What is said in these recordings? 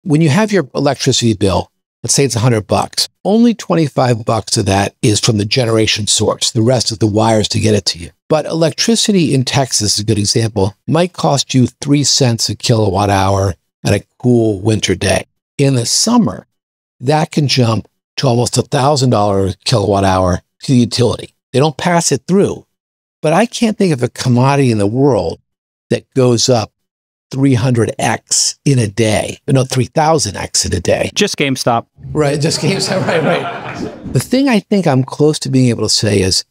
when you have your electricity bill, let's say it's $100, only $25 of that is from the generation source. The rest is the wires to get it to you. But electricity in Texas is a good example, might cost you 3 cents a kilowatt hour on a cool winter day. In the summer, that can jump to almost $1,000 a kilowatt hour to the utility. They don't pass it through. But I can't think of a commodity in the world that goes up 300x in a day. No, 3,000x in a day. Just GameStop. Right, just GameStop, right. The thing I think I'm close to being able to say is,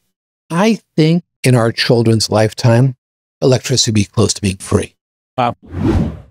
I think in our children's lifetime, electricity will be close to being free. Wow.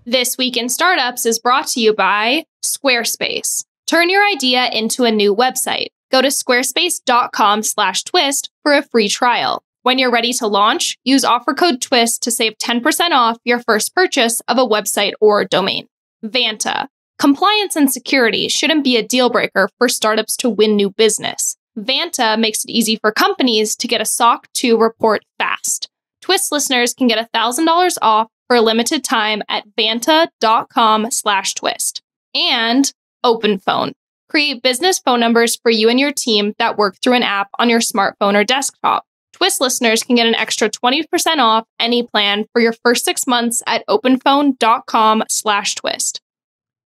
This Week in Startups is brought to you by Squarespace. Turn your idea into a new website. Go to squarespace.com/twist for a free trial. When you're ready to launch, use offer code TWIST to save 10% off your first purchase of a website or domain. Vanta. Compliance and security shouldn't be a deal breaker for startups to win new business. Vanta makes it easy for companies to get a SOC 2 report fast. Twist listeners can get $1,000 off for a limited time at vanta.com/twist. And OpenPhone. Create business phone numbers for you and your team that work through an app on your smartphone or desktop. Twist listeners can get an extra 20% off any plan for your first 6 months at openphone.com/twist.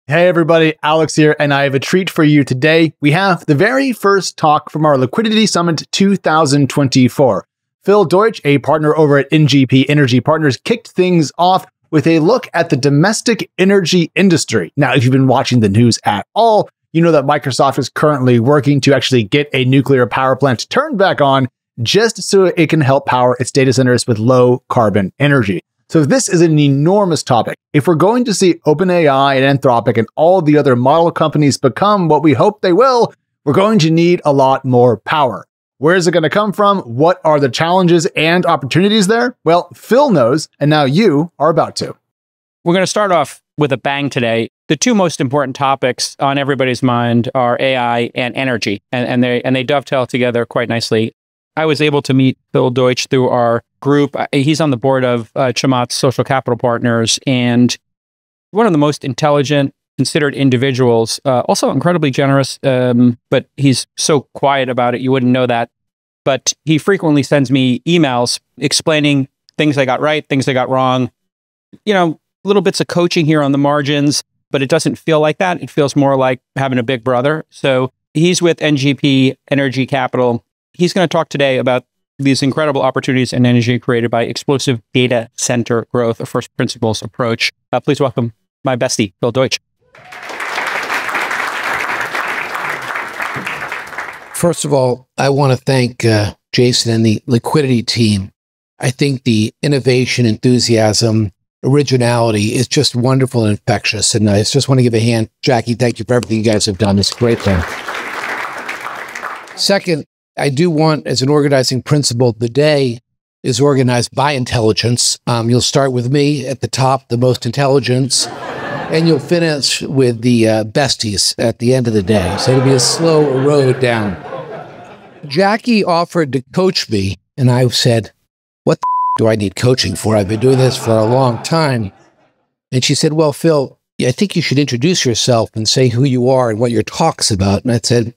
Hey everybody, Alex here, and I have a treat for you today. We have the very first talk from our Liquidity Summit 2024. Phil Deutch, a partner over at NGP Energy Partners, kicked things off with a look at the domestic energy industry. Now, if you've been watching the news at all, you know that Microsoft is currently working to actually get a nuclear power plant turned back on just so it can help power its data centers with low carbon energy. So this is an enormous topic. If we're going to see OpenAI and Anthropic and all the other model companies become what we hope they will, we're going to need a lot more power. Where is it going to come from? What are the challenges and opportunities there? Well, Phil knows, and now you are about to. We're going to start off with a bang today. The two most important topics on everybody's mind are AI and energy, and they dovetail together quite nicely. I was able to meet Phil Deutch through our group. He's on the board of Chamath's Social Capital Partners, and one of the most intelligent, considered individuals, also incredibly generous, but he's so quiet about it, you wouldn't know that. But he frequently sends me emails explaining things I got right, things I got wrong, you know, little bits of coaching here on the margins, but it doesn't feel like that. It feels more like having a big brother. So he's with NGP Energy Capital. He's going to talk today about these incredible opportunities in energy created by explosive data center growth, a first principles approach. Please welcome my bestie, Phil Deutch. First of all, I want to thank Jason and the Liquidity team. I think the innovation, enthusiasm, originality is just wonderful and infectious. And I just want to give a hand. Jackie, thank you for everything you guys have done. It's a great thing. Second, I do want, as an organizing principle, the day is organized by intelligence. You'll start with me at the top, the most intelligence, and you'll finish with the besties at the end of the day. So it'll be a slow road down. Jackie offered to coach me, and I said, what the do I need coaching for? I've been doing this for a long time. And she said, well, Phil, I think you should introduce yourself and say who you are and what your talk's about. And I said,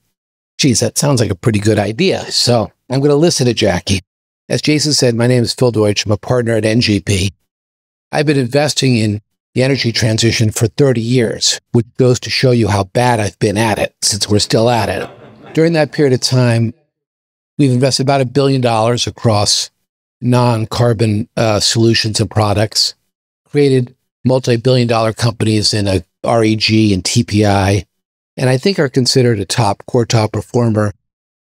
geez, that sounds like a pretty good idea. So I'm going to listen to Jackie. As Jason said, my name is Phil Deutch. I'm a partner at NGP. I've been investing in the energy transition for 30 years, which goes to show you how bad I've been at it since we're still at it. During that period of time, we've invested about $1 billion across non-carbon solutions and products, created multi-billion-dollar companies in a REG and TPI, and I think are considered a top quartile performer,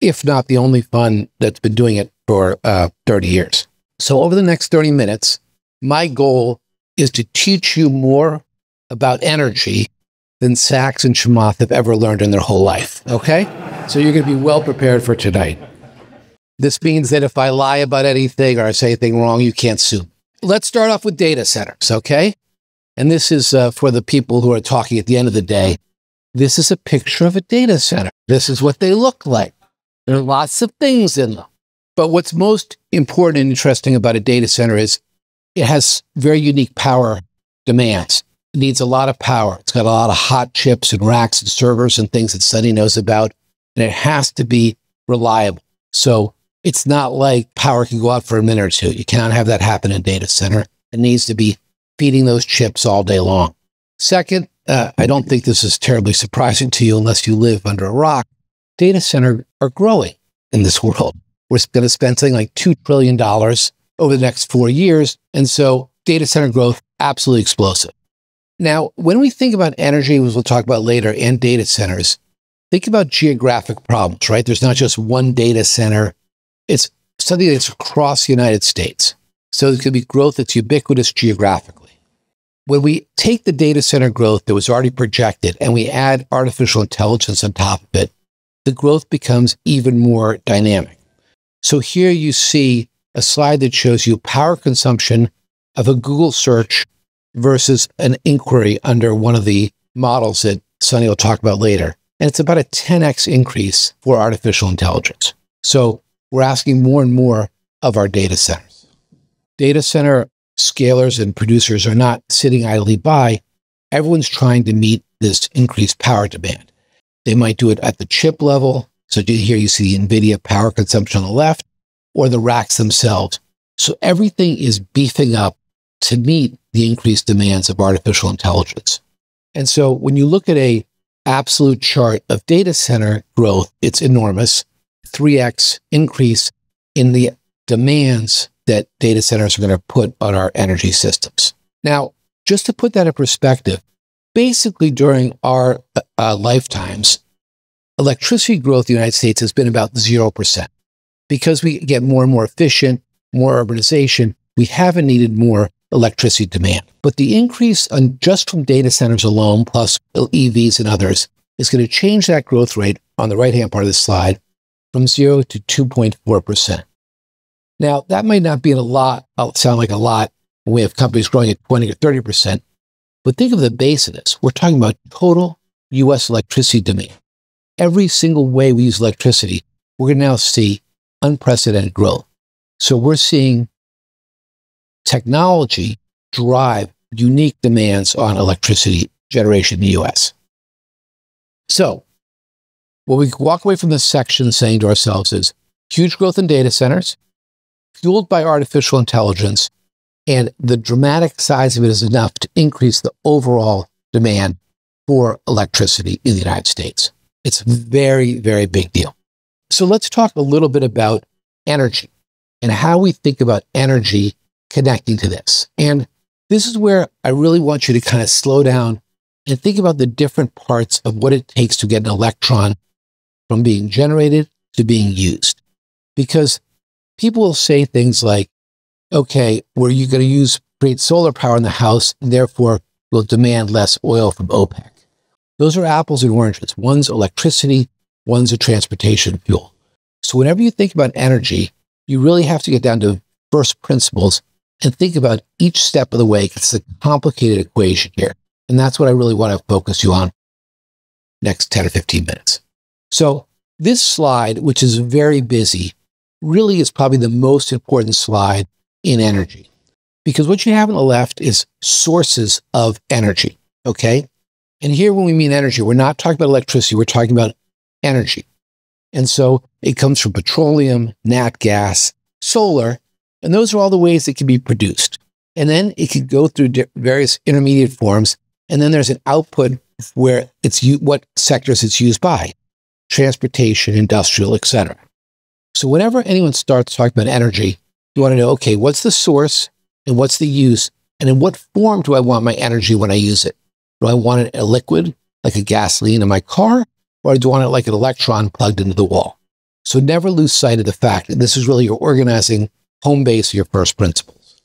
if not the only fund that's been doing it for 30 years. So over the next 30 minutes, my goal is to teach you more about energy than Sachs and Chamath have ever learned in their whole life, okay? So you're going to be well prepared for tonight. This means that if I lie about anything or I say anything wrong, you can't sue. Let's start off with data centers, okay? And this is for the people who are talking at the end of the day. This is a picture of a data center. This is what they look like. There are lots of things in them. But what's most important and interesting about a data center is it has very unique power demands. It needs a lot of power. It's got a lot of hot chips and racks and servers and things that Sunny knows about, and it has to be reliable. So it's not like power can go out for a minute or two. You cannot have that happen in a data center. It needs to be feeding those chips all day long. Second, I don't think this is terribly surprising to you unless you live under a rock. Data centers are growing in this world. We're going to spend something like $2 trillion over the next 4 years. And so data center growth, absolutely explosive. Now, when we think about energy, as we'll talk about later, and data centers, think about geographic problems, right? There's not just one data center. It's something that's across the United States. So there's going to be growth that's ubiquitous geographically. When we take the data center growth that was already projected and we add artificial intelligence on top of it, the growth becomes even more dynamic. So here you see a slide that shows you power consumption of a Google search versus an inquiry under one of the models that Sunny will talk about later. And it's about a 10x increase for artificial intelligence. So we're asking more and more of our data centers. Data center scalers and producers are not sitting idly by. Everyone's trying to meet this increased power demand. They might do it at the chip level. So here you see the NVIDIA power consumption on the left, or the racks themselves. So everything is beefing up to meet the increased demands of artificial intelligence. And so when you look at an absolute chart of data center growth, it's enormous. 3x increase in the demands that data centers are going to put on our energy systems. Now, just to put that in perspective, basically during our lifetimes, electricity growth in the United States has been about 0%. Because we get more and more efficient, more urbanization, we haven't needed more electricity demand. But the increase just from data centers alone, plus EVs and others, is going to change that growth rate on the right-hand part of the slide from 0 to 2.4%. Now, that might not be a lot, sound like a lot when we have companies growing at 20 or 30%, but think of the base of this. We're talking about total U.S. electricity demand. Every single way we use electricity, we're going to now see unprecedented growth. So we're seeing technology drive unique demands on electricity generation in the U.S. So what we walk away from this section saying to ourselves is huge growth in data centers, fueled by artificial intelligence, and the dramatic size of it is enough to increase the overall demand for electricity in the United States. It's a very, very big deal. So let's talk a little bit about energy and how we think about energy connecting to this. And this is where I really want you to kind of slow down and think about the different parts of what it takes to get an electron from being generated to being used. Because people will say things like, okay, were you going to create solar power in the house, and therefore will demand less oil from OPEC? Those are apples and oranges. One's electricity, one's a transportation fuel. So whenever you think about energy, you really have to get down to first principles and think about each step of the way. It's a complicated equation here. And that's what I really want to focus you on next 10 or 15 minutes. So this slide, which is very busy, really is probably the most important slide in energy. Because what you have on the left is sources of energy, okay? And here when we mean energy, we're not talking about electricity, we're talking about energy. And so it comes from petroleum, nat gas, solar, and those are all the ways it can be produced. And then it can go through various intermediate forms, and then there's an output where it's what sectors it's used by, transportation, industrial, etc. So whenever anyone starts talking about energy, you want to know, okay, what's the source and what's the use, and in what form do I want my energy when I use it? Do I want it a liquid, like a gasoline in my car, or do I want it like an electron plugged into the wall? So never lose sight of the fact that this is really your organizing home base of your first principles.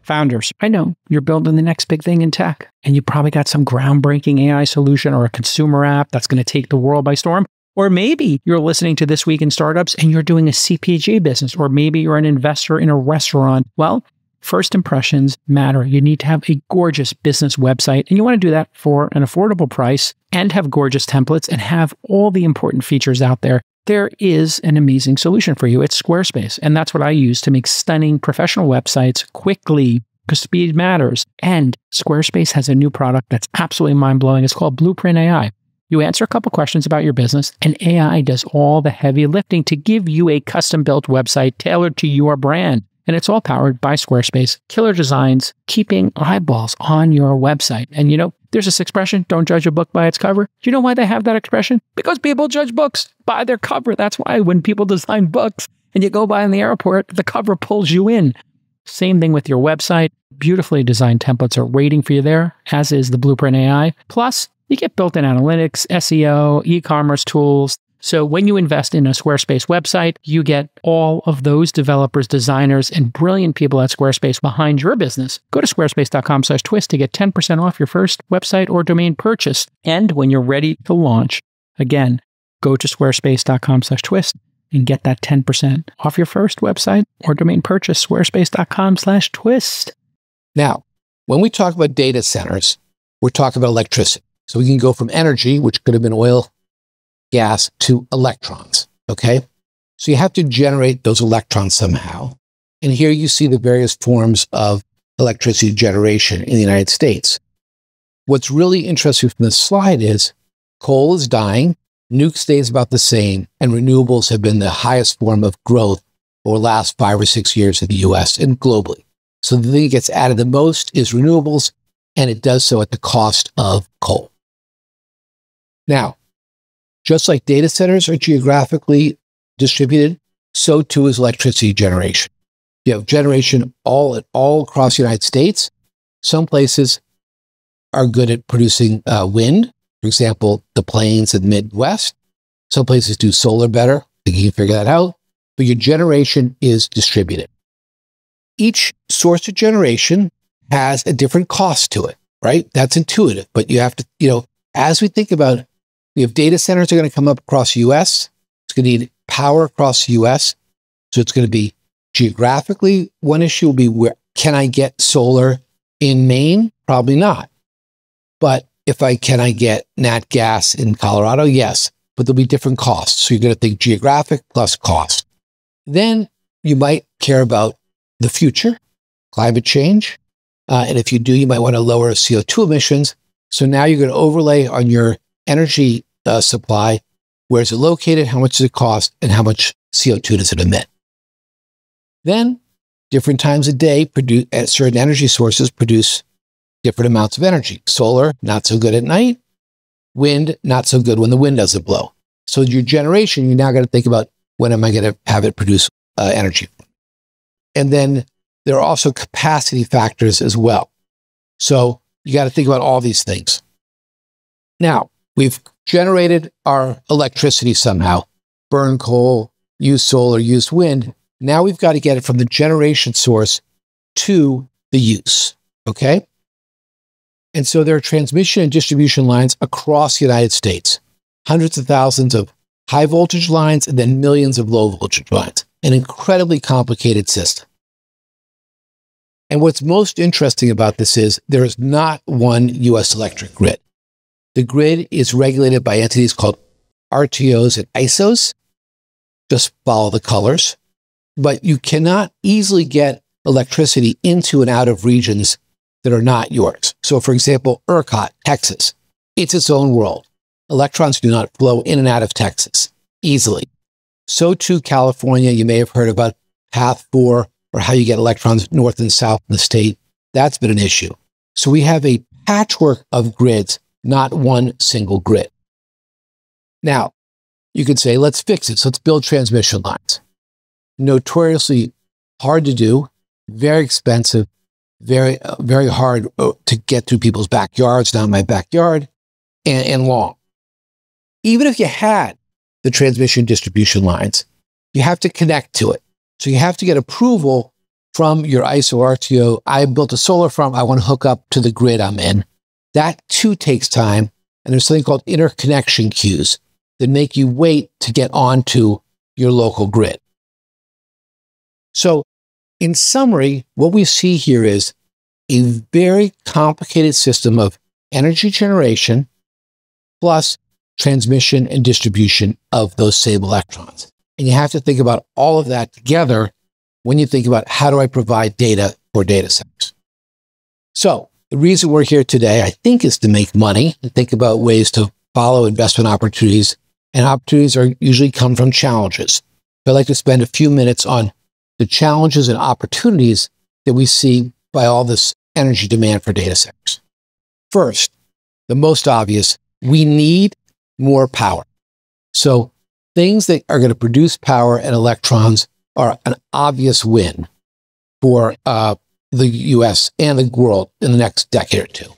Founders, I know you're building the next big thing in tech, and you probably got some groundbreaking AI solution or a consumer app that's going to take the world by storm. Or maybe you're listening to This Week in Startups and you're doing a CPG business, or maybe you're an investor in a restaurant. Well, first impressions matter. You need to have a gorgeous business website, and you want to do that for an affordable price and have gorgeous templates and have all the important features out there. There is an amazing solution for you. It's Squarespace, and that's what I use to make stunning professional websites quickly. because speed matters. And Squarespace has a new product that's absolutely mind-blowing. It's called Blueprint AI. You answer a couple questions about your business, and AI does all the heavy lifting to give you a custom-built website tailored to your brand. And it's all powered by Squarespace. Killer designs, keeping eyeballs on your website. And there's this expression, don't judge a book by its cover. Do you know why they have that expression? Because people judge books by their cover. That's why when people design books and you go by in the airport, the cover pulls you in. Same thing with your website. Beautifully designed templates are waiting for you there, as is the Blueprint AI. Plus, you get built-in analytics, SEO, e-commerce tools. So when you invest in a Squarespace website, you get all of those developers, designers, and brilliant people at Squarespace behind your business. Go to squarespace.com/twist to get 10% off your first website or domain purchase. And when you're ready to launch, again, go to squarespace.com/twist and get that 10% off your first website or domain purchase, squarespace.com/twist. Now, when we talk about data centers, we're talking about electricity. So we can go from energy, which could have been oil, gas, to electrons, okay? So you have to generate those electrons somehow. And here you see the various forms of electricity generation in the United States. What's really interesting from this slide is coal is dying, nuke stays about the same, and renewables have been the highest form of growth over the last 5 or 6 years in the US and globally. So the thing that gets added the most is renewables, and it does so at the cost of coal. Now, just like data centers are geographically distributed, so too is electricity generation. You have generation all across the United States. Some places are good at producing wind, for example, the plains and Midwest. Some places do solar better. You can figure that out. But your generation is distributed. Each source of generation has a different cost to it, right? That's intuitive. But you have to, as we think about, we have data centers that are going to come up across the U.S. It's going to need power across the U.S. So it's going to be geographically, one issue will be, where can I get solar in Maine? Probably not. But can I get nat gas in Colorado? Yes, but there'll be different costs. So you're going to think geographic plus cost. Then you might care about the future, climate change. And if you do, you might want to lower CO2 emissions. So now you're going to overlay on your energy supply. Where is it located? How much does it cost? And how much CO2 does it emit? Then different times of day, certain energy sources produce different amounts of energy. Solar, not so good at night. Wind, not so good when the wind doesn't blow. So your generation, you now got to think about, when am I going to have it produce energy? And then there are also capacity factors as well. So you got to think about all these things. Now, we've generated our electricity somehow, burn coal, use solar, use wind. Now we've got to get it from the generation source to the use, okay? And so there are transmission and distribution lines across the United States, hundreds of thousands of high voltage lines and then millions of low voltage lines, an incredibly complicated system. And what's most interesting about this is there is not one U.S. electric grid. The grid is regulated by entities called RTOs and ISOs. Just follow the colors. But you cannot easily get electricity into and out of regions that are not yours. So for example, ERCOT, Texas, it's its own world. Electrons do not flow in and out of Texas easily. So too California, you may have heard about Path 4 or how you get electrons north and south in the state. That's been an issue. So we have a patchwork of grids, not one single grid. Now, you could say, let's fix it. So let's build transmission lines. Notoriously hard to do, very expensive, very hard to get through people's backyards, down my backyard, and long. Even if you had the transmission distribution lines, you have to connect to it. So you have to get approval from your ISO RTO. I built a solar farm. I want to hook up to the grid I'm in. That too takes time. And there's something called interconnection queues that make you wait to get onto your local grid. So in summary, what we see here is a very complicated system of energy generation plus transmission and distribution of those same electrons. And you have to think about all of that together when you think about, how do I provide data for data centers? So the reason we're here today, I think, is to make money and think about ways to follow investment opportunities. And opportunities are usually come from challenges. So I'd like to spend a few minutes on the challenges and opportunities that we see by all this energy demand for data centers. First, the most obvious, we need more power. So things that are going to produce power and electrons are an obvious win for the US and the world in the next decade or two.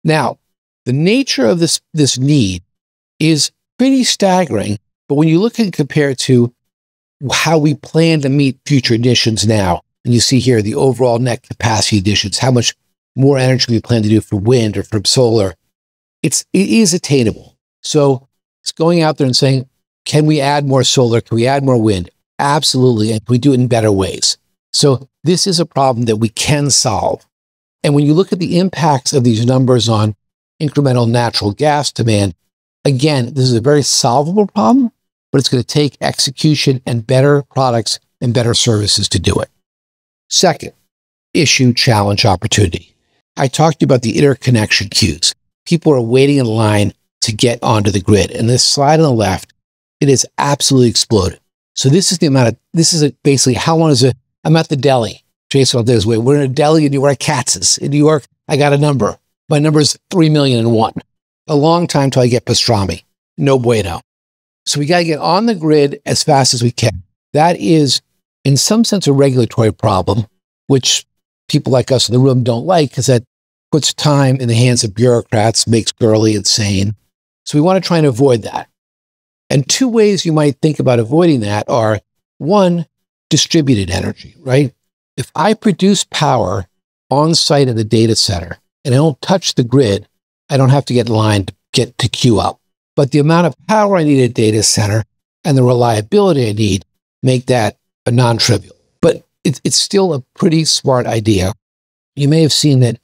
Now, the nature of this need is pretty staggering, but when you look and compare it to how we plan to meet future additions now, and you see here the overall net capacity additions, how much more energy we plan to do for wind or from solar, it is attainable. So it's going out there and saying, can we add more solar? Can we add more wind? Absolutely. And can we do it in better ways? So this is a problem that we can solve. And when you look at the impacts of these numbers on incremental natural gas demand, again, this is a very solvable problem, but it's going to take execution and better products and better services to do it. Second, issue, challenge, opportunity. I talked to you about the interconnection queues. People are waiting in line to get onto the grid. And this slide on the left, it is absolutely exploded. So this is basically how long is it? I'm at the deli. Jason, this way. We're in a deli in New York, Katz's. In New York, I got a number. My number is 3,000,001. A long time till I get pastrami. No bueno. So we got to get on the grid as fast as we can. That is, in some sense, a regulatory problem, which people like us in the room don't like because that puts time in the hands of bureaucrats, makes Gurley insane. So we want to try and avoid that. And two ways you might think about avoiding that are, one, distributed energy, right? If I produce power on site in the data center and I don't touch the grid, I don't have to get in line to queue up. But the amount of power I need at a data center and the reliability I need make that a non-trivial. But it's still a pretty smart idea. You may have seen that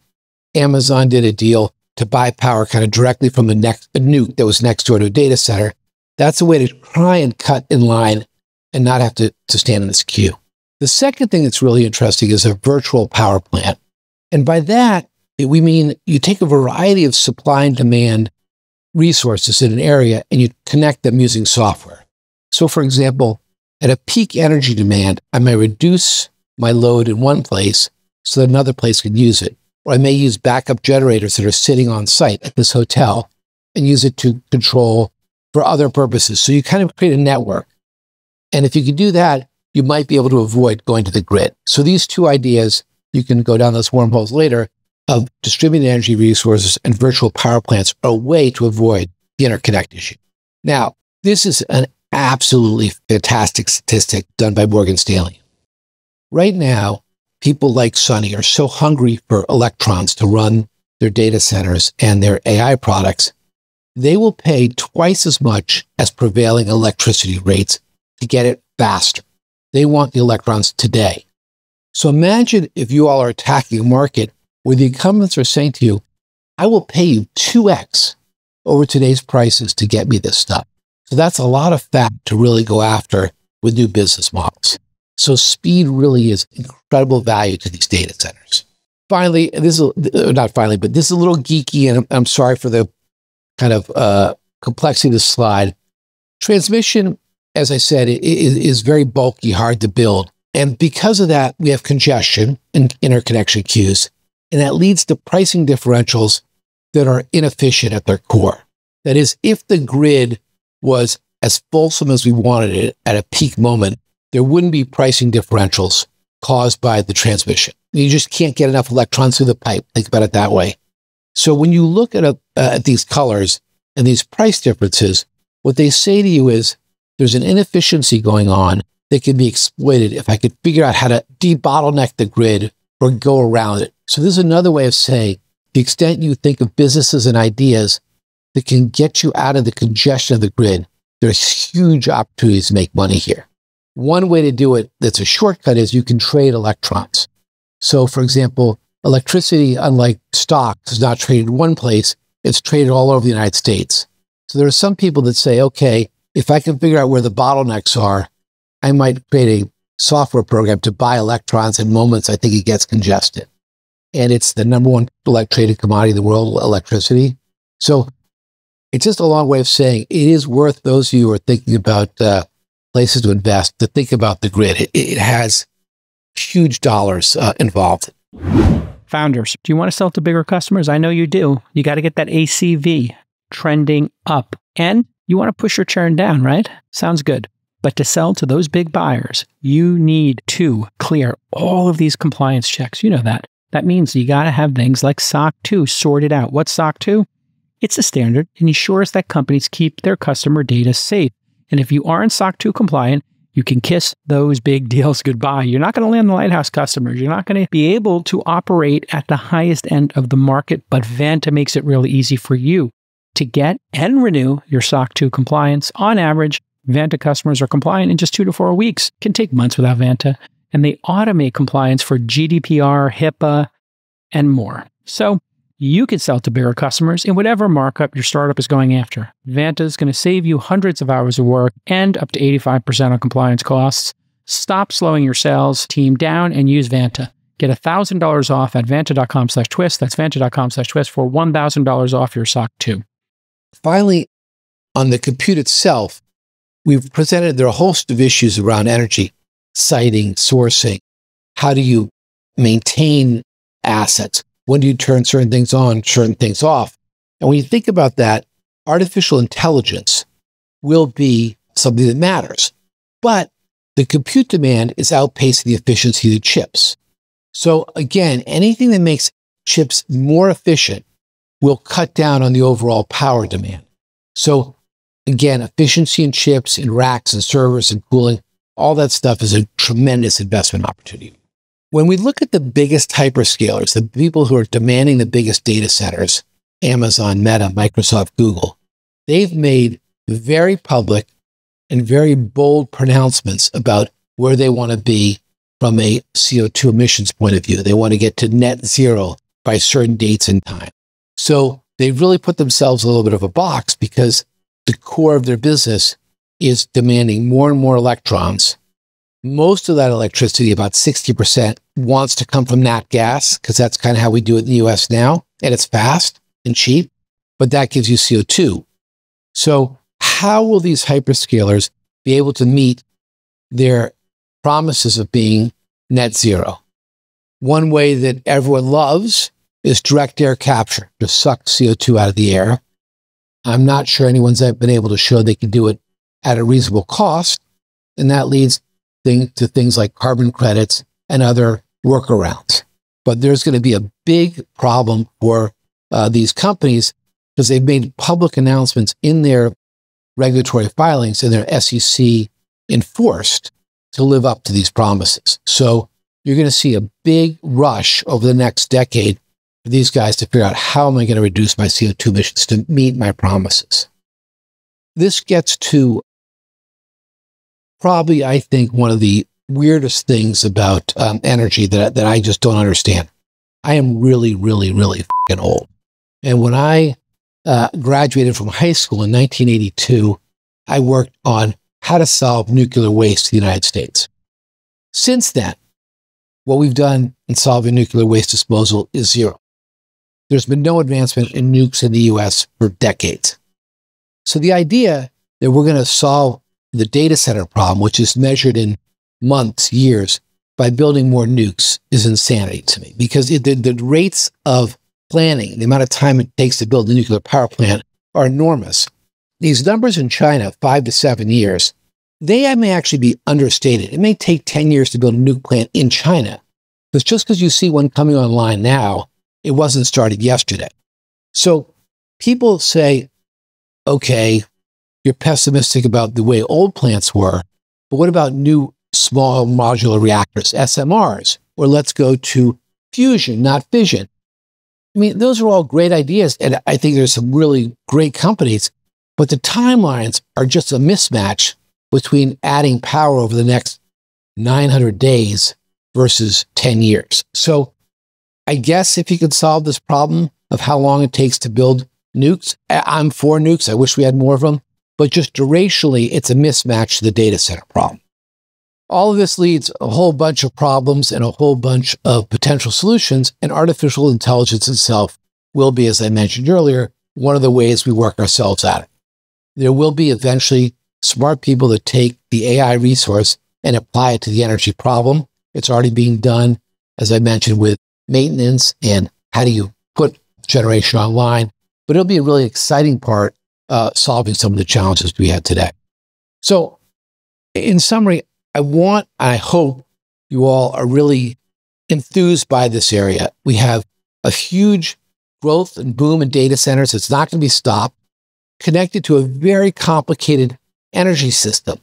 Amazon did a deal to buy power kind of directly from a nuke that was next door to a data center. That's a way to try and cut in line and not have to stand in this queue. The second thing that's really interesting is a virtual power plant. And by that, we mean you take a variety of supply and demand resources in an area and you connect them using software. So for example, at a peak energy demand, I may reduce my load in one place so that another place can use it. Or I may use backup generators that are sitting on site at this hotel and use it to control for other purposes. So you kind of create a network. And if you can do that, you might be able to avoid going to the grid. So these two ideas, you can go down those wormholes later, of distributed energy resources and virtual power plants are a way to avoid the interconnect issue. Now, this is an absolutely fantastic statistic done by Morgan Stanley. Right now, people like Sunny are so hungry for electrons to run their data centers and their AI products, they will pay twice as much as prevailing electricity rates to get it faster. They want the electrons today. So imagine if you all are attacking a market where the incumbents are saying to you, I will pay you 2x over today's prices to get me this stuff. So that's a lot of fat to really go after with new business models. So speed really is incredible value to these data centers. Finally, this is not finally, but this is a little geeky, and I'm sorry for the kind of complexity of the slide. Transmission, as I said, is very bulky, hard to build. And because of that, we have congestion in interconnection queues. And that leads to pricing differentials that are inefficient at their core. That is, if the grid was as fulsome as we wanted it at a peak moment, there wouldn't be pricing differentials caused by the transmission. You just can't get enough electrons through the pipe. Think about it that way. So when you look at these colors and these price differences, what they say to you is there's an inefficiency going on that can be exploited if I could figure out how to debottleneck the grid or go around it. So this is another way of saying the extent you think of businesses and ideas that can get you out of the congestion of the grid, there's huge opportunities to make money here. One way to do it that's a shortcut is you can trade electrons. So for example, electricity, unlike stocks, is not traded in one place, it's traded all over the United States. So there are some people that say, okay, if I can figure out where the bottlenecks are, I might create a software program to buy electrons in moments I think it gets congested. and it's the number one traded commodity in the world, electricity. So it's just a long way of saying it is worth those of you who are thinking about places to invest to think about the grid. It has huge dollars involved. Founders, do you want to sell to bigger customers? I know you do. You got to get that ACV trending up. And you want to push your churn down, right? Sounds good. But to sell to those big buyers, you need to clear all of these compliance checks. You know that. That means you got to have things like SOC 2 sorted out. What's SOC 2? It's a standard and ensures that companies keep their customer data safe. And if you aren't SOC 2 compliant, you can kiss those big deals goodbye. You're not going to land the lighthouse customers. You're not going to be able to operate at the highest end of the market, but Vanta makes it really easy for you to get and renew your SOC 2 compliance. On average, Vanta customers are compliant in just 2 to 4 weeks. It can take months without Vanta, and they automate compliance for GDPR, HIPAA, and more. So you can sell to bigger customers in whatever markup your startup is going after. Vanta is going to save you hundreds of hours of work and up to 85% on compliance costs. Stop slowing your sales team down and use Vanta. Get $1,000 off at vanta.com/twist. That's vanta.com/twist for $1,000 off your SOC 2. Finally, on the compute itself, we've presented there are a host of issues around energy, siting, sourcing. How do you maintain assets? When do you turn certain things on, certain things off? And when you think about that, artificial intelligence will be something that matters. But the compute demand is outpacing the efficiency of the chips. So again, anything that makes chips more efficient will cut down on the overall power demand. So again, efficiency in chips, in racks and servers and cooling, all that stuff is a tremendous investment opportunity. When we look at the biggest hyperscalers, the people who are demanding the biggest data centers, Amazon, Meta, Microsoft, Google, they've made very public and very bold pronouncements about where they want to be from a CO2 emissions point of view. They want to get to net zero by certain dates and time. So they've really put themselves in a little bit of a box because the core of their business is demanding more and more electrons. Most of that electricity, about 60%, wants to come from nat gas, because that's kind of how we do it in the US now, and it's fast and cheap, but that gives you CO2. So how will these hyperscalers be able to meet their promises of being net zero? One way that everyone loves is direct air capture, to suck CO2 out of the air. I'm not sure anyone's been able to show they can do it at a reasonable cost, and that leads to things like carbon credits and other workarounds. But there's going to be a big problem for these companies because they've made public announcements in their regulatory filings and their SEC enforced to live up to these promises. So you're going to see a big rush over the next decade for these guys to figure out how am I going to reduce my CO2 emissions to meet my promises. This gets to probably, I think, one of the weirdest things about energy that I just don't understand. I am really, really, really fucking old. And when I graduated from high school in 1982, I worked on how to solve nuclear waste in the United States. Since then, what we've done in solving nuclear waste disposal is zero. There's been no advancement in nukes in the US for decades. So the idea that we're going to solve the data center problem, which is measured in months, years, by building more nukes is insanity to me, because the rates of planning, the amount of time it takes to build a nuclear power plant are enormous. These numbers in China, 5 to 7 years, they may actually be understated. It may take 10 years to build a nuke plant in China, because just because you see one coming online now, it wasn't started yesterday. So people say, okay, you're pessimistic about the way old plants were, but what about new small modular reactors, SMRs? Or let's go to fusion, not fission. I mean, those are all great ideas, and I think there's some really great companies, but the timelines are just a mismatch between adding power over the next 900 days versus 10 years. So I guess if you could solve this problem of how long it takes to build nukes, I'm for nukes. I wish we had more of them. But just durationally, it's a mismatch to the data center problem. All of this leads a whole bunch of problems and a whole bunch of potential solutions, and artificial intelligence itself will be, as I mentioned earlier, one of the ways we work ourselves at it. There will be eventually smart people that take the AI resource and apply it to the energy problem. It's already being done, as I mentioned, with maintenance and how do you put generation online. But it'll be a really exciting part solving some of the challenges we have today. So in summary, I hope you all are really enthused by this area. We have a huge growth and boom in data centers. It's not going to be stopped, connected to a very complicated energy system.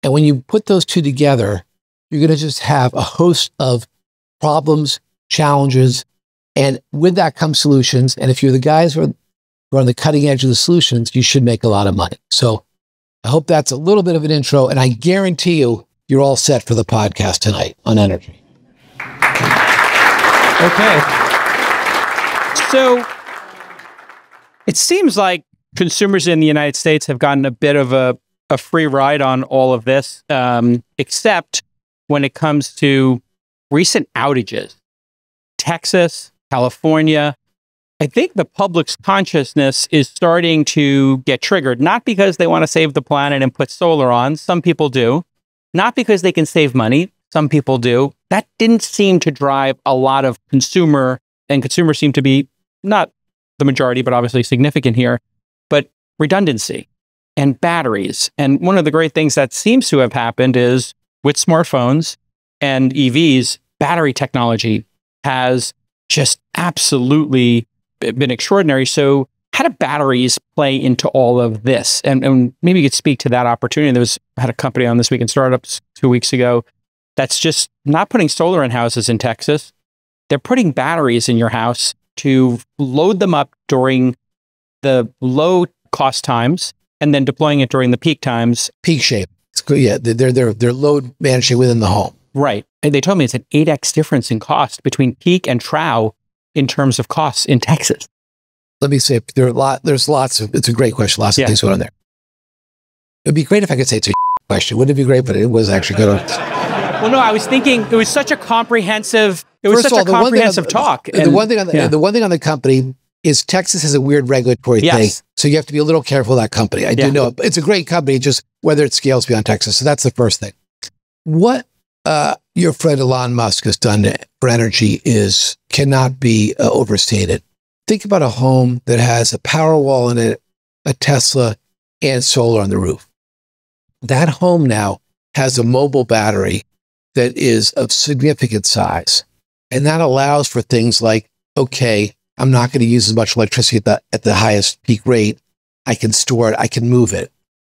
And when you put those two together, you're going to just have a host of problems, challenges, and with that comes solutions. And if you're the guys who are on the cutting edge of the solutions, you should make a lot of money. So I hope that's a little bit of an intro, and I guarantee you're all set for the podcast tonight on energy. Okay. So it seems like consumers in the United States have gotten a bit of a free ride on all of this, except when it comes to recent outages. Texas, California, I think the public's consciousness is starting to get triggered, not because they want to save the planet and put solar on. Some people do. Not because they can save money. Some people do. That didn't seem to drive a lot of consumer, and consumers seem to be not the majority, but obviously significant here, but redundancy and batteries. And one of the great things that seems to have happened is with smartphones and EVs, battery technology has just absolutely been extraordinary. So how do batteries play into all of this? And maybe you could speak to that opportunity. I had a company on This Week in Startups 2 weeks ago that's just not putting solar in houses in Texas. They're putting batteries in your house to load them up during the low cost times and then deploying it during the peak times. Peak shape. It's good. Yeah, they're load managing within the home. Right. And they told me it's an 8x difference in cost between peak and trow in terms of costs in Texas. Let me say, there's lots of, it's a great question, lots of things going on there. It'd be great if I could say it's a question. Wouldn't it be great? But it was actually good. Well, no, I was thinking it was such a comprehensive, talk. The one thing on the company is Texas has a weird regulatory thing. So you have to be a little careful of that company. I do know it. It's a great company, just whether it scales beyond Texas. So that's the first thing. What your friend Elon Musk has done for energy cannot be overstated. Think about a home that has a Powerwall in it, a Tesla, and solar on the roof. That home now has a mobile battery that is of significant size. And that allows for things like, okay, I'm not going to use as much electricity at the highest peak rate. I can store it. I can move it.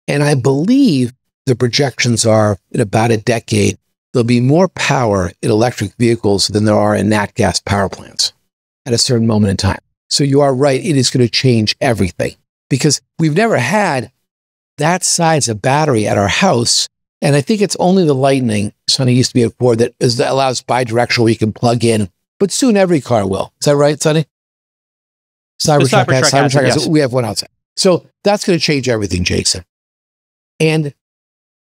And I believe the projections are in about a decade, there'll be more power in electric vehicles than there are in nat gas power plants at a certain moment in time. So you are right. It is going to change everything because we've never had that size of battery at our house. And I think it's only the Lightning, Sonny used to be at Ford, that allows bi-directional where you can plug in. But soon every car will. Is that right, Sonny? Cybertruck has, yes. We have one outside. So that's going to change everything, Jason. And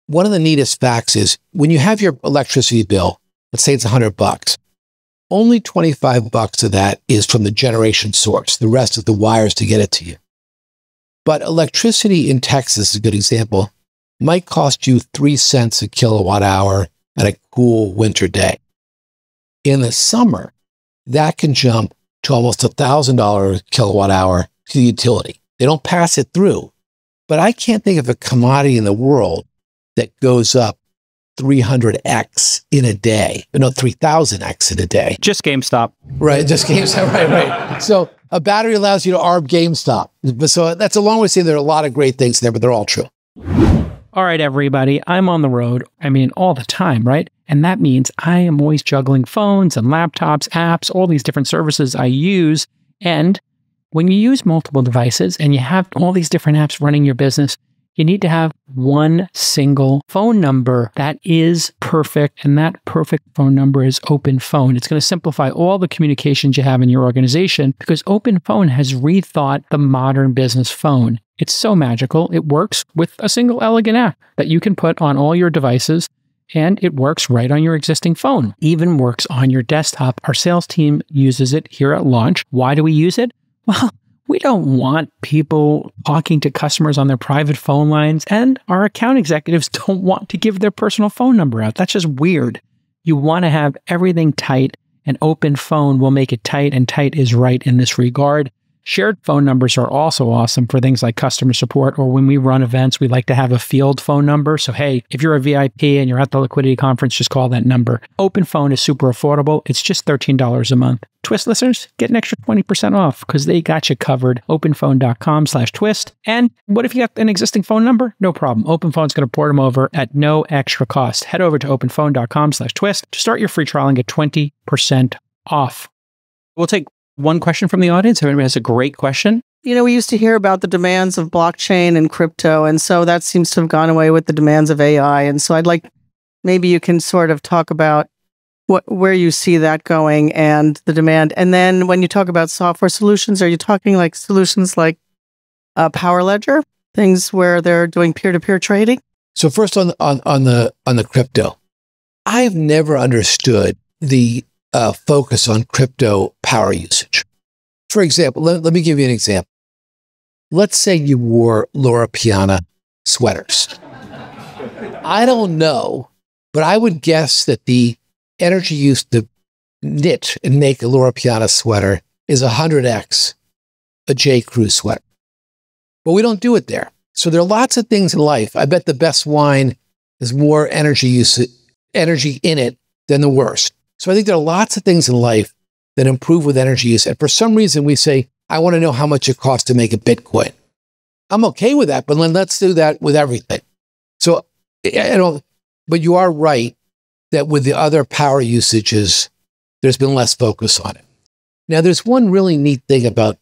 one of the neatest facts is when you have your electricity bill, let's say it's $100, only $25 of that is from the generation source. The rest is the wires to get it to you. But electricity in Texas is a good example. Might cost you 3 cents a kilowatt hour on a cool winter day. In the summer, that can jump to almost $1,000 a kilowatt hour to the utility. They don't pass it through. But I can't think of a commodity in the world that goes up 300x in a day, but no, 3,000x in a day. Just GameStop. Right, just GameStop, right. So a battery allows you to arb GameStop. So that's a long way of saying there are a lot of great things there, but they're all true. All right, everybody, I'm on the road. I mean, all the time, right? And that means I am always juggling phones and laptops, apps, all these different services I use. And when you use multiple devices and you have all these different apps running your business, you need to have one single phone number that is perfect. And that perfect phone number is OpenPhone. It's going to simplify all the communications you have in your organization because OpenPhone has rethought the modern business phone. It's so magical. It works with a single elegant app that you can put on all your devices. and it works right on your existing phone, even works on your desktop. Our sales team uses it here at launch. Why do we use it? Well, we don't want people talking to customers on their private phone lines, and our account executives don't want to give their personal phone number out. That's just weird. You want to have everything tight, and OpenPhone will make it tight, and tight is right in this regard. Shared phone numbers are also awesome for things like customer support, or when we run events, we like to have a field phone number. So, hey, if you're a VIP and you're at the Liquidity Conference, just call that number. OpenPhone is super affordable. It's just $13 a month. Twist listeners, get an extra 20% off because they got you covered. OpenPhone.com/twist. And what if you got an existing phone number? No problem. OpenPhone's going to port them over at no extra cost. Head over to OpenPhone.com/twist to start your free trial and get 20% off. We'll take one question from the audience. If anybody has a great question. We used to hear about the demands of blockchain and crypto, and so that seems to have gone away with the demands of AI. And so I'd like, maybe you can sort of talk about where you see that going and the demand. And then when you talk about software solutions, are you talking like solutions like Power Ledger, things where they're doing peer-to-peer trading? So first on the crypto, I've never understood the focus on crypto power usage. For example, let me give you an example. Let's say you wore Laura Piana sweaters. I don't know, but I would guess that the energy used to knit and make a Laura Piana sweater is 100x a J. Crew sweater. But we don't do it there. So there are lots of things in life. I bet the best wine has more energy in it than the worst. So I think there are lots of things in life that improve with energy use. And for some reason, we say, I want to know how much it costs to make a Bitcoin. I'm okay with that, but then let's do that with everything. So, but you are right that with the other power usages, there's been less focus on it. Now, there's one really neat thing about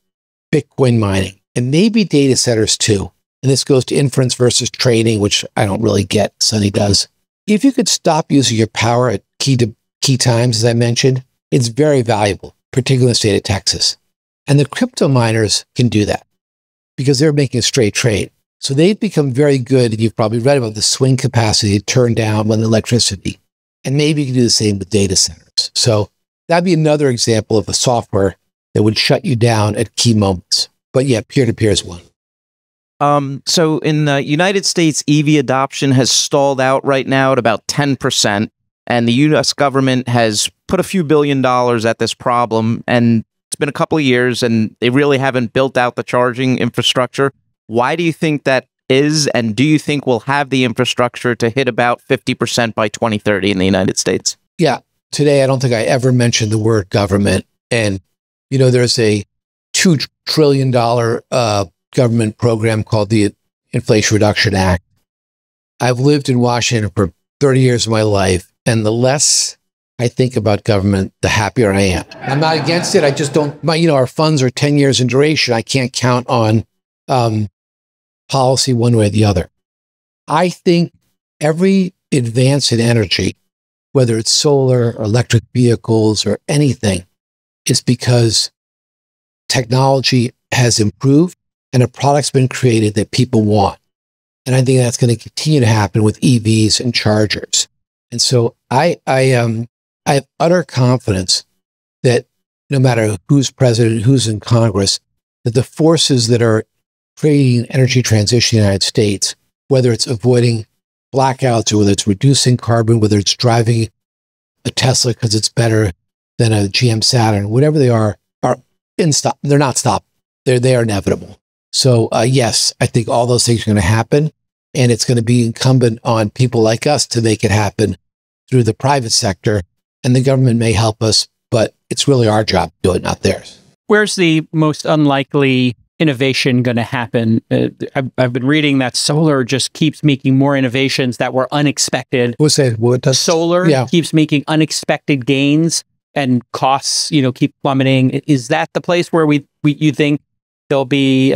Bitcoin mining, and maybe data centers too. And this goes to inference versus training, which I don't really get. Sunny does. If you could stop using your power at key times, as I mentioned, it's very valuable, particularly in the state of Texas. And the crypto miners can do that because they're making a straight trade. So they've become very good, and you've probably read about the swing capacity to turn down when the electricity. And maybe you can do the same with data centers. So that'd be another example of a software that would shut you down at key moments. But yeah, peer-to-peer is one. So in the United States, EV adoption has stalled out right now at about 10%. And the U.S. government has put a few $1 billion at this problem. And it's been a couple of years, and they really haven't built out the charging infrastructure. Why do you think that is? And do you think we'll have the infrastructure to hit about 50% by 2030 in the United States? Yeah. Today, I don't think I ever mentioned the word government. And, there's a $2 trillion government program called the Inflation Reduction Act. I've lived in Washington for 30 years of my life. And the less I think about government, the happier I am. I'm not against it. I just don't, our funds are 10 years in duration. I can't count on policy one way or the other. I think every advance in energy, whether it's solar or electric vehicles or anything, is because technology has improved and a product's been created that people want. And I think that's going to continue to happen with EVs and chargers. And so I have utter confidence that no matter who's president, who's in Congress, that the forces that are creating energy transition in the United States, whether it's avoiding blackouts or whether it's reducing carbon, whether it's driving a Tesla because it's better than a GM Saturn, whatever they are they're not stopped. They are inevitable. So yes, I think all those things are going to happen. And it's going to be incumbent on people like us to make it happen through the private sector. And the government may help us, but it's really our job to do it, not theirs. Where's the most unlikely innovation going to happen? I've been reading that solar just keeps making more innovations that were unexpected. What does solar keeps making unexpected gains and costs, keep plummeting. Is that the place where you think there'll be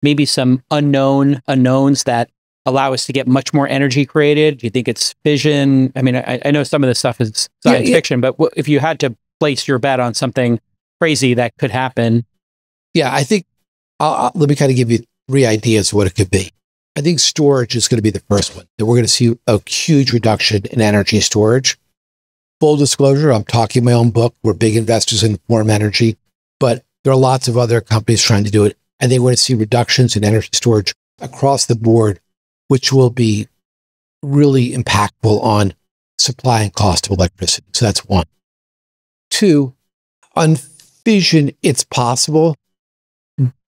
maybe some unknowns that allow us to get much more energy created? Do you think it's fission? I mean, I know some of this stuff is science fiction, but if you had to place your bet on something crazy that could happen. Yeah, I think let me kind of give you 3 ideas of what it could be. I think storage is going to be the first one, that we're going to see a huge reduction in energy storage. Full disclosure, I'm talking my own book. We're big investors in Form Energy, but there are lots of other companies trying to do it. I think we're going to see reductions in energy storage across the board, which will be really impactful on supply and cost of electricity. So that's one. Two, on fission, it's possible,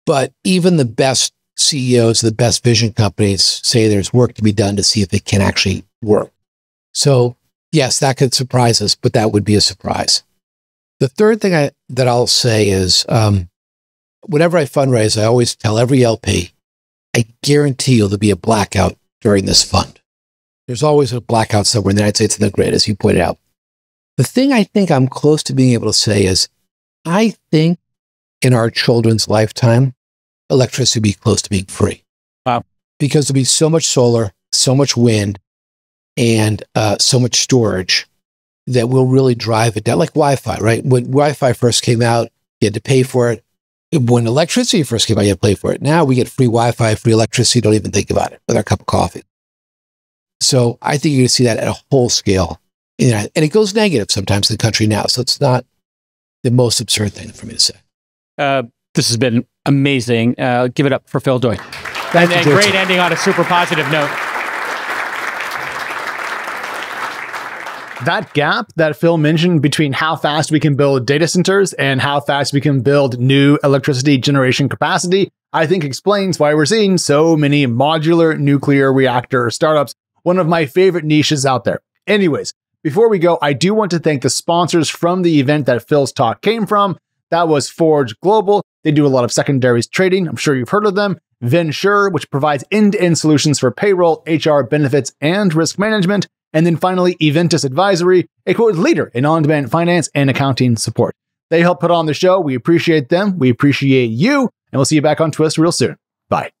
but even the best CEOs, the best vision companies say there's work to be done to see if it can actually work. So yes, that could surprise us, but that would be a surprise. The third thing that I'll say is, whenever I fundraise, I always tell every LP, I guarantee you there'll be a blackout during this fund. There's always a blackout somewhere in the United States and the grid, as you pointed out. The thing I think I'm close to being able to say is, I think in our children's lifetime, electricity will be close to being free. Wow. Because there'll be so much solar, so much wind, and so much storage that will really drive it down, like Wi-Fi, right? When Wi-Fi first came out, you had to pay for it. When electricity first came out, you had to pay for it. Now we get free Wi-Fi, free electricity, don't even think about it, with our cup of coffee. So I think you're going to see that at a whole scale. And it goes negative sometimes in the country now. So it's not the most absurd thing for me to say. This has been amazing. Give it up for Phil Deutch. Thank you, and great ending on a super positive note. That gap that Phil mentioned between how fast we can build data centers and how fast we can build new electricity generation capacity, I think explains why we're seeing so many modular nuclear reactor startups, one of my favorite niches out there. Anyways, before we go, I do want to thank the sponsors from the event that Phil's talk came from. That was Forge Global. They do a lot of secondaries trading. I'm sure you've heard of them. Vensure, which provides end-to-end solutions for payroll, HR, benefits, and risk management. And then finally, Eventus Advisory, a quote leader in on-demand finance and accounting support. They help put on the show. We appreciate them. We appreciate you. And we'll see you back on Twist real soon. Bye.